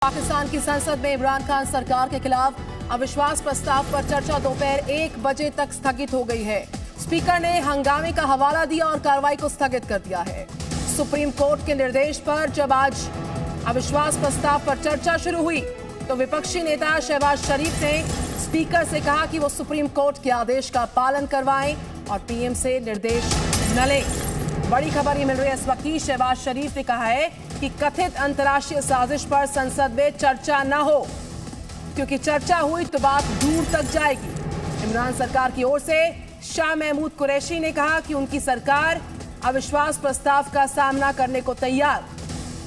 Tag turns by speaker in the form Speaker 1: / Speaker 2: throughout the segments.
Speaker 1: पाकिस्तान की संसद में इमरान खान सरकार के खिलाफ अविश्वास प्रस्ताव पर चर्चा दोपहर 1 बजे तक स्थगित हो गई है। स्पीकर ने हंगामे का हवाला दिया और कार्रवाई को स्थगित कर दिया है। सुप्रीम कोर्ट के निर्देश पर जब आज अविश्वास प्रस्ताव पर चर्चा शुरू हुई तो विपक्षी नेता शहबाज शरीफ ने स्पीकर से कहा कि वो सुप्रीम कोर्ट के आदेश का पालन करवाएं और पीएम से निर्देश न लें। बड़ी खबर ये मिल रही है इस वक्त की। शहबाज शरीफ ने कहा है कि कथित अंतर्राष्ट्रीय साजिश पर संसद में चर्चा न हो, क्योंकि चर्चा हुई तो बात दूर तक जाएगी। इमरान सरकार की ओर से शाह महमूद कुरैशी ने कहा कि उनकी सरकार अविश्वास प्रस्ताव का सामना करने को तैयार।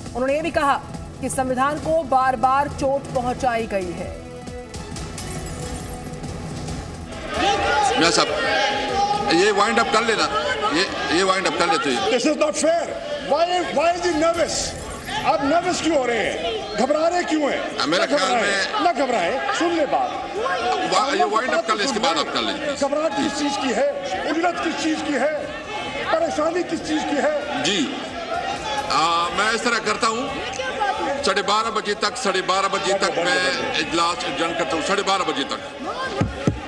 Speaker 1: उन्होंने ये भी कहा कि संविधान को बार बार चोट पहुंचाई गई है।
Speaker 2: ये वाइंड अप कर लेना, ये वाइंड अप कर लेते हैं।
Speaker 3: This is not fair. Why is he nervous? आप नर्वस क्यों हो रहे हैं? घबरा रहे क्यों हैं?
Speaker 2: मेरे ख्याल में
Speaker 3: ना घबराए, सुन ले बात।
Speaker 2: ये वाइंड अप कर ले, इसके बाद आप कर लीजिए।
Speaker 3: घबराहट किस चीज की है? उजरत किस चीज की है? परेशानी किस चीज की है?
Speaker 2: जी मैं इस तरह करता हूँ, 12:30 बजे तक मैं इजलास एडजर्न करता हूँ। 12:30 बजे तक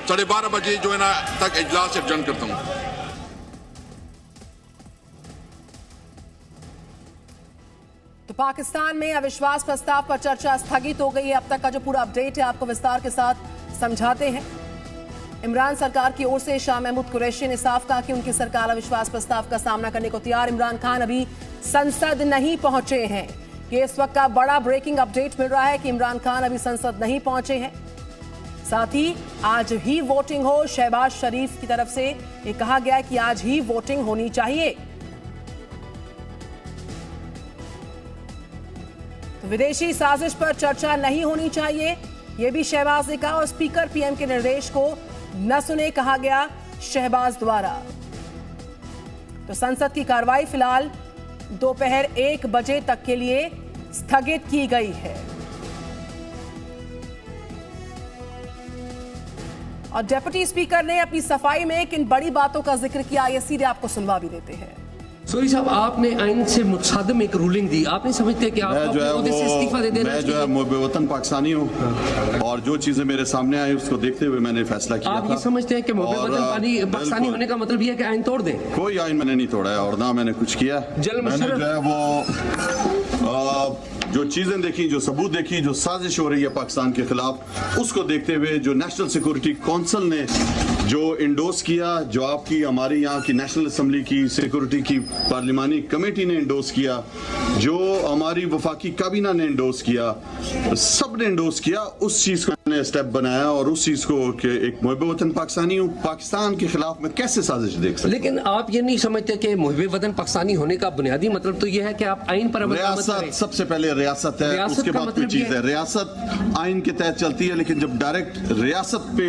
Speaker 2: 12:30 बजे जो है ना तक इजलास एडजर्न करता हूँ।
Speaker 1: तो पाकिस्तान में अविश्वास प्रस्ताव पर चर्चा स्थगित हो गई है। अब तक का जो पूरा अपडेट है आपको विस्तार के साथ समझाते हैं। इमरान सरकार की ओर से शाह महमूद कुरैशी ने साफ कहा कि उनकी सरकार अविश्वास प्रस्ताव का सामना करने को तैयार। इमरान खान अभी संसद नहीं पहुंचे हैं। ये इस वक्त का बड़ा ब्रेकिंग अपडेट मिल रहा है कि इमरान खान अभी संसद नहीं पहुंचे हैं। साथ ही आज ही वोटिंग हो, शहबाज शरीफ की तरफ से ये कहा गया है कि आज ही वोटिंग होनी चाहिए। तो विदेशी साजिश पर चर्चा नहीं होनी चाहिए, यह भी शहबाज ने कहा और स्पीकर पीएम के निर्देश को न सुने, कहा गया शहबाज द्वारा। तो संसद की कार्रवाई फिलहाल दोपहर 1 बजे तक के लिए स्थगित की गई है। और डिप्टी स्पीकर ने अपनी सफाई में किन बड़ी बातों का जिक्र किया, ये सीधे आपको सुनवा भी देते हैं।
Speaker 4: सोरी साहब, आपने आइन से मुतसादम एक रूलिंग दी, आप नहीं समझते कि आप इस्तीफा दे देना?
Speaker 5: मैं जो है मुहब्बे वतन पाकिस्तानी हूँ और जो चीजें मेरे सामने आई उसको देखते हुए मैंने फैसला किया।
Speaker 4: आप ये समझते हैं कि मुहब्बे वतन पाकिस्तानी होने का मतलब ये है कि आइन तोड़ दें?
Speaker 5: कोई आइन मैंने नहीं तोड़ा है और ना मैंने कुछ किया। मैंने जो है वो जो चीजें देखी, जो सबूत देखी, जो साजिश हो रही है पाकिस्तान के खिलाफ, उसको देखते हुए जो नेशनल सिक्योरिटी काउंसिल ने जो इंडोर्स किया, जो आपकी हमारी यहाँ की नेशनल असेंबली की सिक्योरिटी की पार्लिमानी कमेटी ने इंडोर्स किया, जो हमारी वफाकी काबीना ने इंडोर्स किया, सब ने इंडोर्स किया, उस चीज को मैंने स्टेप बनाया और उस चीज को कि एक मुहब्बे वतन पाकिस्तानी हूँ, पाकिस्तान के खिलाफ मैं कैसे साजिश देख सकता।
Speaker 4: लेकिन आप ये नहीं समझते कि मुहब्बे वतन पाकिस्तानी होने का बुनियादी मतलब तो ये है कि आप आइन पर
Speaker 5: रियासत, सबसे पहले रियासत है, उसके बाद कोई चीज है। रियासत आइन के तहत चलती है, लेकिन जब डायरेक्ट रियासत पे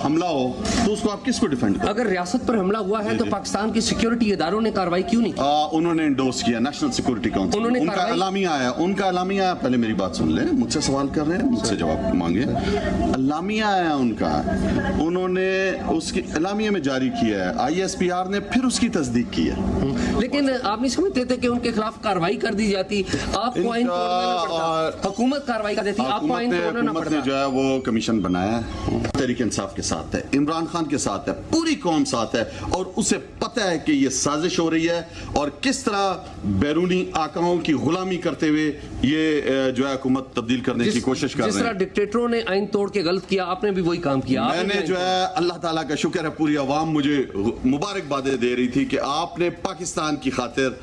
Speaker 5: हमला हो तो उसको आप किसको डिफेंड करें?
Speaker 4: अगर रियासत पर हमला हुआ है तो पाकिस्तान की सिक्योरिटी इदारों ने कार्रवाई क्यों नहीं की?
Speaker 5: उन्होंने इंडोर्स किया, नेशनल सिक्योरिटी काउंसिल, उनका अलामिया आया। पहले मेरी बात सुन ले, मुझसे सवाल कर रहे हैं, मुझसे जवाब मांगे। अलामिया आया उनका, उन्होंने उसकी अलामिया में जारी किया है, ISPR ने फिर उसकी तस्दीक की है।
Speaker 4: लेकिन आप नहीं समझते थे कि उनके खिलाफ कार्रवाई कर दी जाती, आपको आइन तोड़ना न पड़ता, हुकूमत कार्रवाई कर देती, आपको आइन तोड़ना न पड़ता।
Speaker 5: जो है वो कमीशन बनाया है, तहरीक इंसाफ के साथ है, इमरान खान के साथ है, पूरी कौम साथ है और उसे पता है कि ये साजिश हो रही है और किस तरह बैरूनी आकाओं की गुलामी करते हुए ये जो है हुकूमत तब्दील करने की कोशिश कर रहे हैं।
Speaker 4: जिस तरह डिक्टेटरों ने आइन तोड़ के गलत किया, आपने भी वही काम किया।
Speaker 5: मैंने जो है अल्लाह ताला का शुक्र है, पूरी अवाम मुझे मुबारकबादें दे रही थी कि आपने पाकिस्तान की खातिर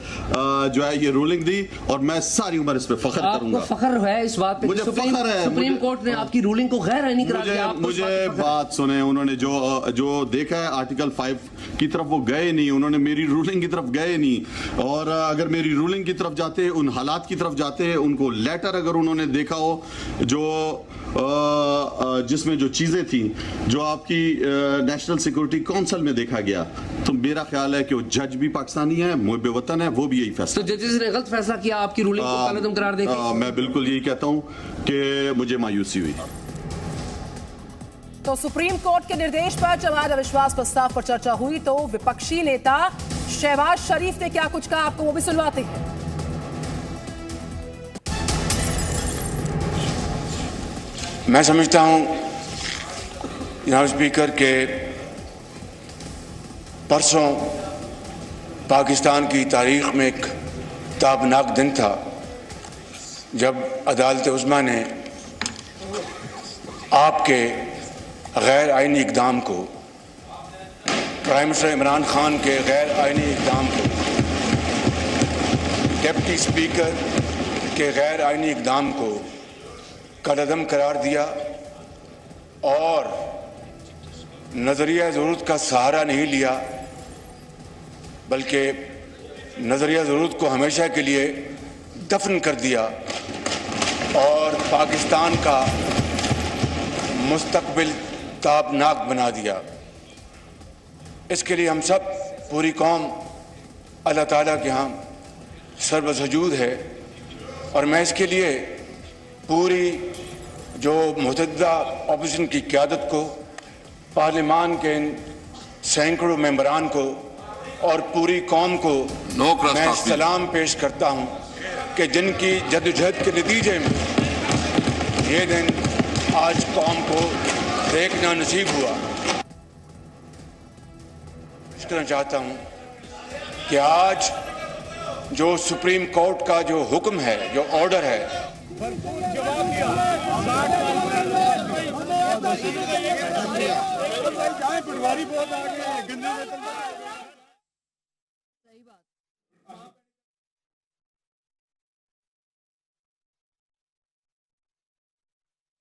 Speaker 5: जो है ये रूलिंग दी और मैं सारी उम्र इस पे फख्र करूंगा।
Speaker 4: फख्र है इस बात पे?
Speaker 5: मुझे फख्र है।
Speaker 4: सुप्रीम कोर्ट ने आपकी रूलिंग को गैर आईनी करार दिया।
Speaker 5: मुझे बात सुने, उन्होंने जो देखा है आर्टिकल 5 की तरफ वो गए नहीं, उन्होंने मेरी रूलिंग की तरफ गए नहीं। और अगर मेरी रूलिंग की तरफ जाते, उन हालात की तरफ जाते, उनको लेटर अगर उन्होंने देखा हो जो जिसमें जो चीजें थी जो आपकी नेशनल सिक्योरिटी काउंसिल में देखा गया, तो मेरा ख्याल है कि वो जज भी पाकिस्तानी है, मुहब्बे वतन है, वो भी यही फैसला।
Speaker 4: तो जजेस ने गलत फैसला किया, आपकी रूलिंग को गलत करार देके?
Speaker 5: मैं बिल्कुल यही कहता हूं कि मुझे मायूसी हुई।
Speaker 1: तो सुप्रीम कोर्ट के निर्देश पर जब आज अविश्वास प्रस्ताव पर चर्चा हुई तो विपक्षी नेता शहबाज शरीफ ने क्या कुछ कहा, आपको वो भी सुनवाते हैं।
Speaker 6: मैं समझता हूं जनाब स्पीकर के परसों पाकिस्तान की तारीख में एक ताबनाक दिन था जब अदालत उज़्मा ने आपके गैर आइनी इक़दाम को, प्राइम मिनिस्टर इमरान खान के गैर आइनी इक़दाम को, डिप्टी स्पीकर के गैर आइनी इक़दाम को कलअदम करार दिया और नज़रिया ज़रूरत का सहारा नहीं लिया, बल्कि नज़रिया ज़रूरत को हमेशा के लिए दफन कर दिया और पाकिस्तान का मुस्तकबिल ताबनाक बना दिया। इसके लिए हम सब, पूरी कौम अल्लाह ताला के यहाँ सर्वसजूद है और मैं इसके लिए पूरी जो मुतअद्दिदा ऑपोजिशन की क़यादत को, पार्लिमान के सैकड़ों मेंबरान को और पूरी कौम को मैं सलाम पेश करता हूँ कि जिनकी जद्दोजहद के नतीजे में ये दिन आज कौम को देखना नसीब हुआ। कहना चाहता हूँ कि आज जो सुप्रीम कोर्ट का जो हुक्म है, जो ऑर्डर है,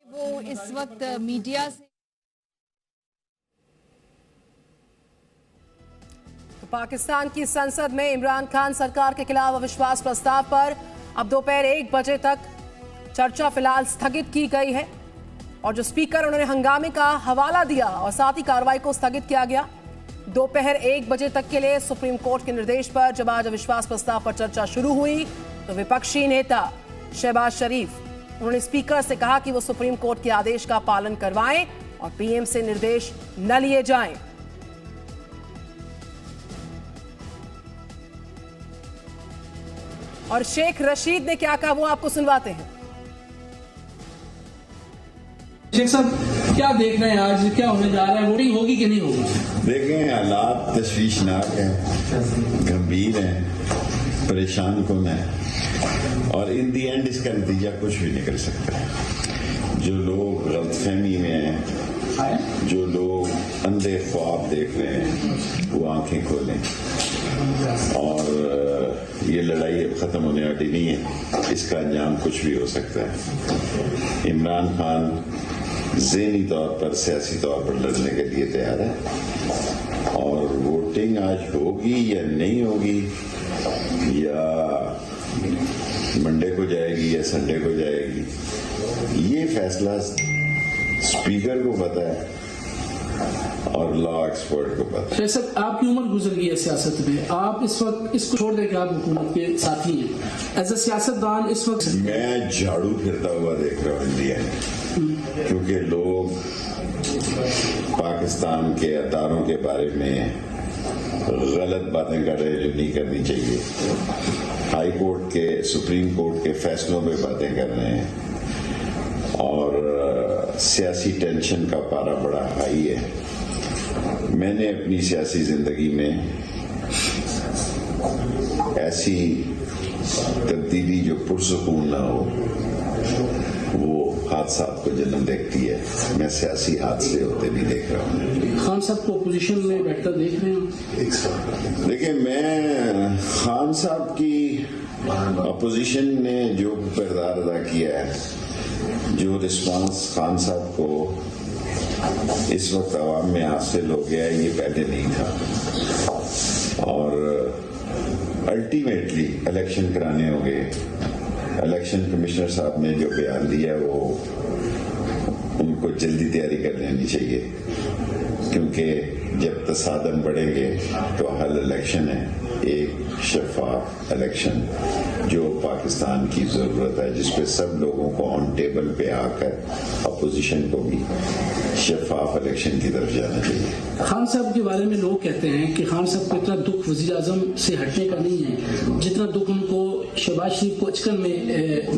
Speaker 7: वो इस वक्त मीडिया से
Speaker 1: पाकिस्तान की संसद में इमरान खान सरकार के खिलाफ अविश्वास प्रस्ताव पर अब दोपहर 1 बजे तक चर्चा फिलहाल स्थगित की गई है और जो स्पीकर उन्होंने हंगामे का हवाला दिया और साथ ही कार्रवाई को स्थगित किया गया। दोपहर 1 बजे तक के लिए सुप्रीम कोर्ट के निर्देश पर जब आज अविश्वास प्रस्ताव पर चर्चा शुरू हुई तो विपक्षी नेता शहबाज शरीफ, उन्होंने स्पीकर से कहा कि वो सुप्रीम कोर्ट के आदेश का पालन करवाएं और पीएम से निर्देश न लिए जाएं। और शेख रशीद ने क्या कहा वो आपको सुनवाते हैं।
Speaker 8: शेख साहब, क्या देख रहे हैं आज, क्या होने जा रहा है, वोटिंग होगी कि नहीं होगी?
Speaker 9: देखें, हालात तशवीशनाक हैं, गंभीर हैं, परेशान कौन है और इन दी एंड इसका नतीजा कुछ भी नहीं कर सकता है। जो लोग गलतफहमी में हैं, जो लोग अंधे ख्वाब देख रहे हैं, वो आंखें खोलें और ये लड़ाई अब खत्म होने वाली नहीं है। इसका अंजाम कुछ भी हो सकता है। इमरान खान ज़हनी तौर पर, सियासी तौर पर लड़ने के लिए तैयार है और वोटिंग आज होगी या नहीं होगी, या मंडे को जाएगी या संडे को जाएगी, ये फैसला स्पीकर को पता है और लॉ एक्सपर्ट को पता है।
Speaker 8: सर, आपकी उम्र गुजर गई है सियासत में, आप इस वक्त इसको छोड़ दें कि आप हुकूमत के साथी हैं। एज ए सियासतदान इस वक्त
Speaker 9: मैं झाड़ू फिरता हुआ देख रहा हूँ इंडिया में, क्योंकि लोग पाकिस्तान के अदारों के बारे में गलत बातें कर रहे हैं जो नहीं करनी चाहिए, हाई कोर्ट के, सुप्रीम कोर्ट के फैसलों पे बातें कर रहे हैं और सियासी टेंशन का पारा बड़ा हाई है। मैंने अपनी सियासी जिंदगी में ऐसी तब्दीली जो पुरसुकून ना हो, वो हादसात को जन्म देखती है। मैं सियासी हादसे होते नहीं देख रहा हूँ।
Speaker 8: खान साहब को अपोजिशन में बैठकर देख रहे हैं?
Speaker 9: देखिए, मैं खान साहब की अपोजिशन ने जो किरदार अदा किया है, जो रिस्पांस खान साहब को इस वक्त आवाम में हासिल हो गया है, ये पहले नहीं था और अल्टीमेटली इलेक्शन कराने होंगे। इलेक्शन कमिश्नर साहब ने जो बयान दिया वो उनको जल्दी तैयारी कर लेनी चाहिए, क्योंकि जब तसादम बढ़ेंगे तो हल इलेक्शन है, एक शफाफ इलेक्शन जो पाकिस्तान की जरूरत है, जिसपे सब लोगों को ऑन टेबल पे आकर अपोजिशन को भी शफाफ इलेक्शन की तरफ जाना चाहिए।
Speaker 8: खान साहब के बारे में लोग कहते हैं कि खान साहब को इतना दुख वजीर आजम से हटने का नहीं है जितना दुख उनको शहबाज शरीफ को अचकन में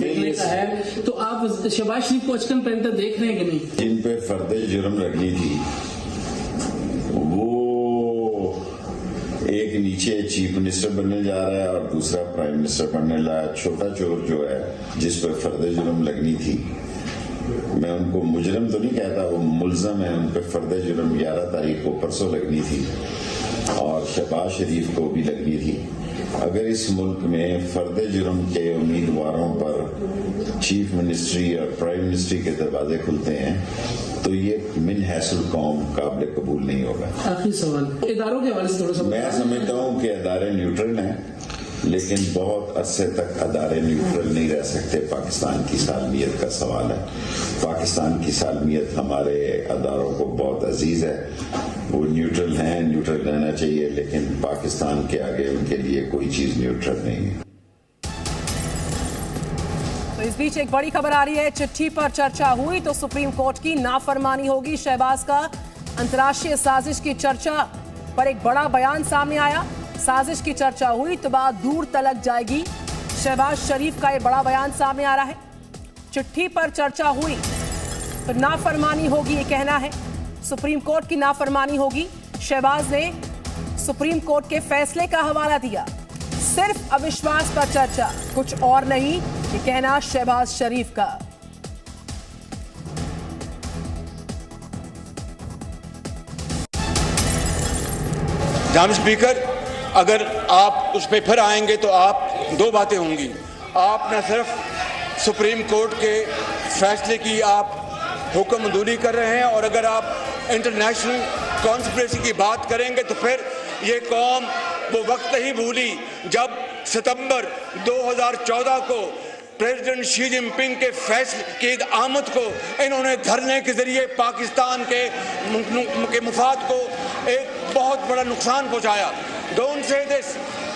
Speaker 8: देखने का है। तो आप शहबाज शरीफ को अचकन पहनते देख रहे हैं कि नहीं?
Speaker 9: जिन पे फर्द जुर्म लगनी थी वो एक नीचे चीफ मिनिस्टर बनने जा रहा है और दूसरा प्राइम मिनिस्टर बनने लगा। छोटा चोर जो है जिस पर फर्द जुर्म लगनी थी, मैं उनको मुजरम तो नहीं कहता, वो मुल्जम है, उन पर फर्द जुर्म 11 तारीख को परसों लगनी थी और शहबाज शरीफ को भी लगनी थी। अगर इस मुल्क में फर्द जुर्म के उम्मीदवारों पर चीफ मिनिस्ट्री और प्राइम मिनिस्ट्री के दरवाजे खुलते हैं तो ये मिन हैसल कौम काबिल कबूल नहीं होगा।
Speaker 8: आखिरी सवाल इदारों के हवाले से थोड़ा सा।
Speaker 9: मैं समझता हूँ कि अदारे न्यूट्रल हैं, लेकिन बहुत अरसे तक अदारे न्यूट्रल नहीं रह सकते। पाकिस्तान की सालमियत का सवाल है। पाकिस्तान की सालमियत हमारे अदारों को बहुत अजीज है, वो न्यूट्रल हैं, न्यूट्रल रहना चाहिए, लेकिन पाकिस्तान के आगे उनके लिए कोई चीज न्यूट्रल नहीं है।
Speaker 1: तो इस बीच एक बड़ी खबर आ रही है, चिट्ठी पर चर्चा हुई तो सुप्रीम कोर्ट की नाफरमानी होगी। शहबाज का अंतर्राष्ट्रीय साजिश की चर्चा पर एक बड़ा बयान सामने आया। साजिश की चर्चा हुई तो बात दूर तलक जाएगी। शहबाज शरीफ का ये बड़ा बयान सामने आ रहा है। चिट्ठी पर चर्चा हुई तो नाफरमानी होगी, ये कहना है। सुप्रीम कोर्ट की नाफरमानी होगी। शहबाज ने सुप्रीम कोर्ट के फैसले का हवाला दिया। सिर्फ अविश्वास पर चर्चा, कुछ और नहीं, ये कहना शहबाज शरीफ का।
Speaker 6: जनाब स्पीकर, अगर आप उस पर फिर आएंगे तो आप दो बातें होंगी। आप न सिर्फ सुप्रीम कोर्ट के फैसले की आप हुक्म मंजूरी कर रहे हैं, और अगर आप इंटरनेशनल कॉन्स्पिरेसी की बात करेंगे तो फिर ये कौम वो वक्त ही भूली जब सितंबर 2014 को प्रेसिडेंट शी जिनपिंग के फैसले की आमद को इन्होंने धरने के जरिए पाकिस्तान के मुफाद को एक बहुत बड़ा नुकसान पहुंचाया। डोंट से दिस,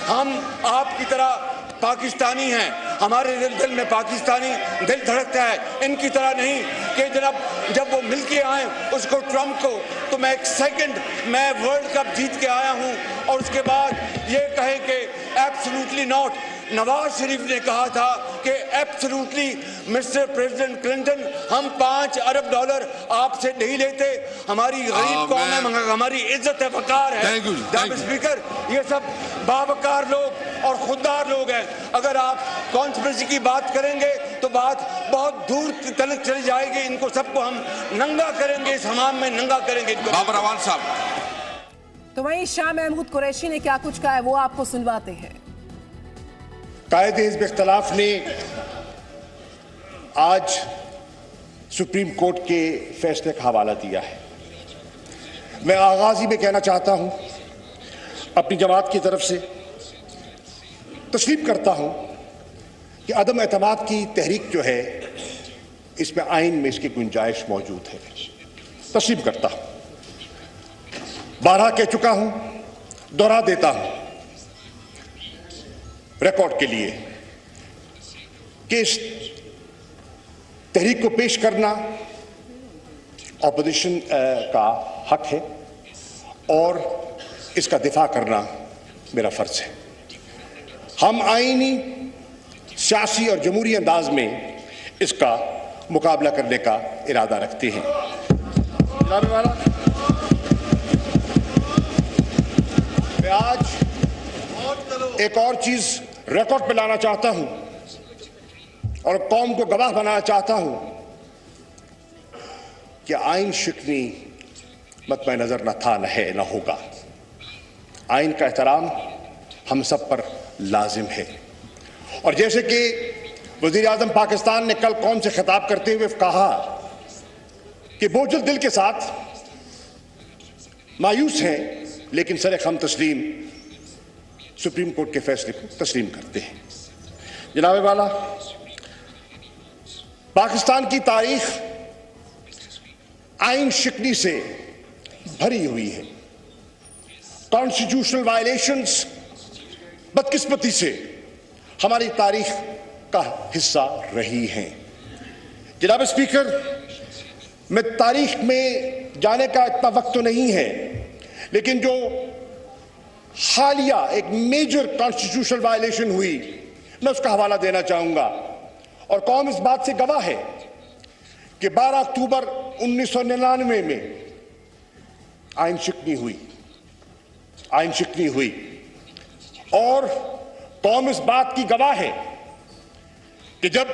Speaker 6: हम आपकी तरह पाकिस्तानी हैं, हमारे दिल में पाकिस्तानी दिल धड़कता है, इनकी तरह नहीं कि जब वो मिल के आए उसको ट्रम्प को, तो मैं एक सेकंड मैं वर्ल्ड कप जीत के आया हूं और उसके बाद ये कहें कि एब्सोल्युटली नॉट। नवाज शरीफ ने कहा था कि एब्सोल्युटली मिस्टर प्रेसिडेंट क्लिंटन, हम $5 अरब आपसे नहीं लेते, हमारी गरीब कौम है, हमारी इज्जत है, वकार है। जनाब स्पीकर, ये सब बावकार लोग और खुददार लोग हैं। अगर आप कॉन्स्पिरेसी की बात करेंगे तो बात बहुत दूर तक चली जाएगी। इनको सबको हम नंगा करेंगे, इस हमाम में नंगा करेंगे इनको।
Speaker 2: बाबर अवान साहब।
Speaker 1: तो वहीं शाह महमूद कुरैशी ने क्या कुछ कहा है वो आपको सुनवाते हैं।
Speaker 3: कायदे हिज़्ब इख्तिलाफ ने आज सुप्रीम कोर्ट के फैसले का हवाला दिया है। मैं आगाज ही में कहना चाहता हूं, अपनी जमात की तरफ से तस्लीम करता हूं कि अदम एतमाद की तहरीक जो है इसमें आइन में इसकी गुंजाइश मौजूद है। तस्लीम करता हूं, बारहा कह चुका हूं, दोहरा देता हूं रिकॉर्ड के लिए कि इस तहरीक को पेश करना ऑपोजिशन का हक है और इसका दिफा करना मेरा फर्ज है। हम आईनी, सियासी और जमहूरी अंदाज में इसका मुकाबला करने का इरादा रखते हैं। मैं आज एक और चीज रिकॉर्ड पे लाना चाहता हूं और कौम को गवाह बनाना चाहता हूं कि आइन शिकनी मतम नजर न था, न है, न होगा। आइन का एहतराम हम सब पर लाजिम है। और जैसे कि वजीर आजम पाकिस्तान ने कल कौम से खिताब करते हुए कहा कि बोझल दिल के साथ मायूस हैं, लेकिन सरे खम तस्लीम सुप्रीम कोर्ट के फैसले को तस्लीम करते हैं। जनाब वाला, पाकिस्तान की तारीख आइन शिकनी से भरी हुई है। कॉन्स्टिट्यूशनल वायलेशंस बदकिस्मती से हमारी तारीख का हिस्सा रही हैं। जनाब स्पीकर, मैं तारीख में जाने का इतना वक्त तो नहीं है, लेकिन जो हालिया एक मेजर कॉन्स्टिट्यूशनल वायलेशन हुई, मैं उसका हवाला देना चाहूंगा। और कौम इस बात से गवाह है कि 12 अक्टूबर 1999 में आइन शिकनी हुई और कौम इस बात की गवाह है कि जब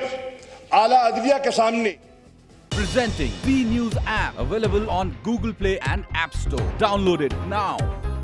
Speaker 3: आला अदलिया के सामने
Speaker 10: Presenting B News app available on Google Play and App Store. Download it now.